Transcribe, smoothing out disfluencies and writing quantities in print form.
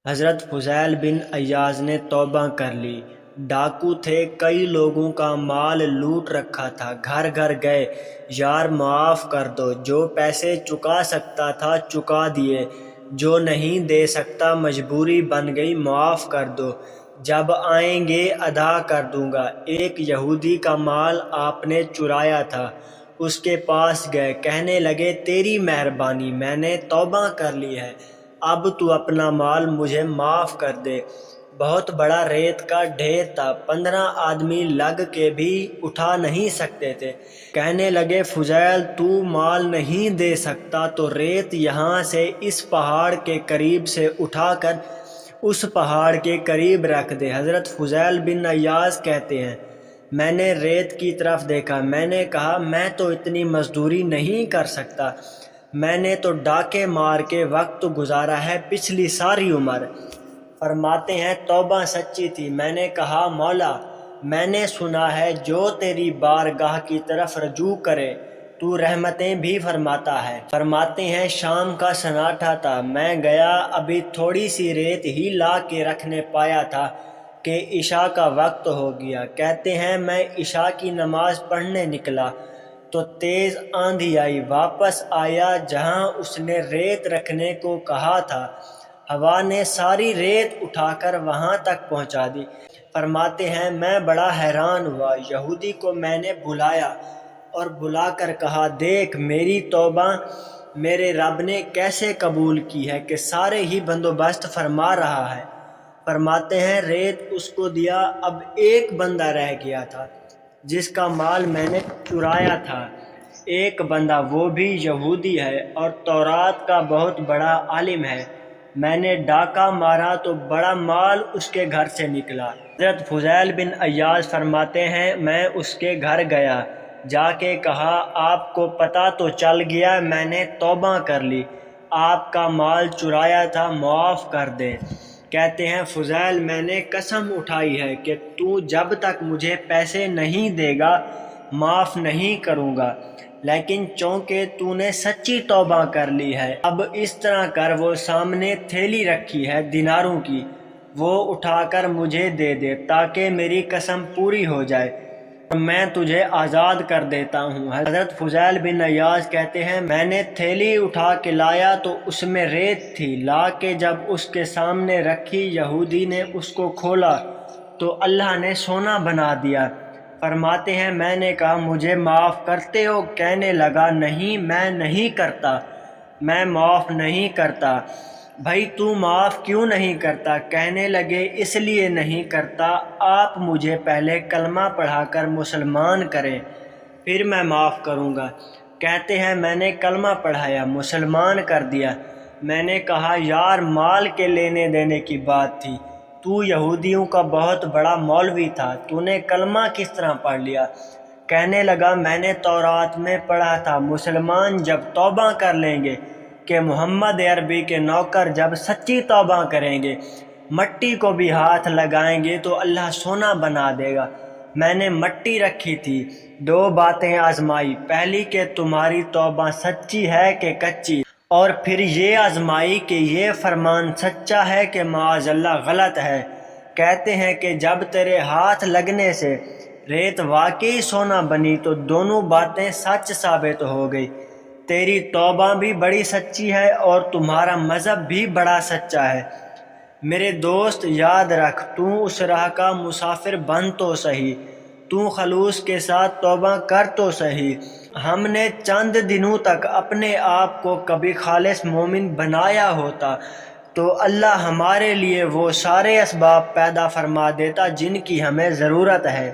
حضرت فضیل بن عیاض نے توبہ کر لی۔ ڈاکو تھے، کئی لوگوں کا مال لوٹ رکھا تھا، گھر گھر گئے، یار معاف کر دو۔ جو پیسے چکا سکتا تھا چکا دیے، جو نہیں دے سکتا مجبوری بن گئی، معاف کر دو، جب آئیں گے ادا کر دوں گا۔ ایک یہودی کا مال آپ نے چرایا تھا، اس کے پاس گئے، کہنے لگے تیری مہربانی، میں نے توبہ کر لی ہے، اب تو اپنا مال مجھے معاف کر دے۔ بہت بڑا ریت کا ڈھیر تھا، 15 آدمی لگ کے بھی اٹھا نہیں سکتے تھے۔ کہنے لگے فضیل تو مال نہیں دے سکتا تو ریت یہاں سے اس پہاڑ کے قریب سے اٹھا کر اس پہاڑ کے قریب رکھ دے۔ حضرت فضیل بن عیاض کہتے ہیں میں نے ریت کی طرف دیکھا، میں نے کہا میں تو اتنی مزدوری نہیں کر سکتا، میں نے تو ڈاکے مار کے وقت گزارا ہے پچھلی ساری عمر۔ فرماتے ہیں توبہ سچی تھی۔ میں نے کہا مولا، میں نے سنا ہے جو تیری بارگاہ کی طرف رجوع کرے تو رحمتیں بھی فرماتا ہے۔ فرماتے ہیں شام کا سناٹا تھا، میں گیا، ابھی تھوڑی سی ریت ہی لا کے رکھنے پایا تھا کہ عشاء کا وقت ہو گیا۔ کہتے ہیں میں عشاء کی نماز پڑھنے نکلا تو تیز آندھی آئی، واپس آیا جہاں اس نے ریت رکھنے کو کہا تھا، ہوا نے ساری ریت اٹھا کر وہاں تک پہنچا دی۔ فرماتے ہیں میں بڑا حیران ہوا، یہودی کو میں نے بلایا اور بلا کر کہا دیکھ میری توبہ میرے رب نے کیسے قبول کی ہے کہ سارے ہی بندوبست فرما رہا ہے۔ فرماتے ہیں ریت اس کو دیا، اب ایک بندہ رہ گیا تھا جس کا مال میں نے چرایا تھا، ایک بندہ، وہ بھی یہودی ہے اور تورات کا بہت بڑا عالم ہے، میں نے ڈاکہ مارا تو بڑا مال اس کے گھر سے نکلا۔ حضرت فضیل بن عیاض فرماتے ہیں میں اس کے گھر گیا، جا کے کہا آپ کو پتہ تو چل گیا میں نے توبہ کر لی، آپ کا مال چرایا تھا، معاف کر دیں۔ کہتے ہیں فضیل میں نے قسم اٹھائی ہے کہ تو جب تک مجھے پیسے نہیں دے گا معاف نہیں کروں گا، لیکن چونکہ تو نے سچی توبہ کر لی ہے اب اس طرح کر، وہ سامنے تھیلی رکھی ہے دیناروں کی، وہ اٹھا کر مجھے دے دے تاکہ میری قسم پوری ہو جائے اور میں تجھے آزاد کر دیتا ہوں۔ حضرت فضیل بن عیاض کہتے ہیں میں نے تھیلی اٹھا کے لایا تو اس میں ریت تھی، لا کے جب اس کے سامنے رکھی یہودی نے اس کو کھولا تو اللہ نے سونا بنا دیا۔ فرماتے ہیں میں نے کہا مجھے معاف کرتے ہو؟ کہنے لگا نہیں میں نہیں کرتا، میں معاف نہیں کرتا۔ بھائی تو معاف کیوں نہیں کرتا؟ کہنے لگے اس لیے نہیں کرتا، آپ مجھے پہلے کلمہ پڑھا کر مسلمان کریں پھر میں معاف کروں گا۔ کہتے ہیں میں نے کلمہ پڑھایا، مسلمان کر دیا۔ میں نے کہا یار مال کے لینے دینے کی بات تھی، تو یہودیوں کا بہت بڑا مولوی تھا، تو نے کلمہ کس طرح پڑھ لیا؟ کہنے لگا میں نے تورات میں پڑھا تھا مسلمان جب توبہ کر لیں گے کہ محمد عربی کے نوکر جب سچی توبہ کریں گے، مٹی کو بھی ہاتھ لگائیں گے تو اللہ سونا بنا دے گا۔ میں نے مٹی رکھی تھی، 2 باتیں آزمائی، پہلی کہ تمہاری توبہ سچی ہے کہ کچی، اور پھر یہ آزمائی کہ یہ فرمان سچا ہے کہ معاذ اللہ غلط ہے۔ کہتے ہیں کہ جب تیرے ہاتھ لگنے سے ریت واقعی سونا بنی تو دونوں باتیں سچ ثابت ہو گئی، تیری توبہ بھی بڑی سچی ہے اور تمہارا مذہب بھی بڑا سچا ہے۔ میرے دوست یاد رکھ، تو اس راہ کا مسافر بن تو صحیح، تو خلوص کے ساتھ توبہ کر تو صحیح۔ ہم نے چند دنوں تک اپنے آپ کو کبھی خالص مومن بنایا ہوتا تو اللہ ہمارے لیے وہ سارے اسباب پیدا فرما دیتا جن کی ہمیں ضرورت ہے۔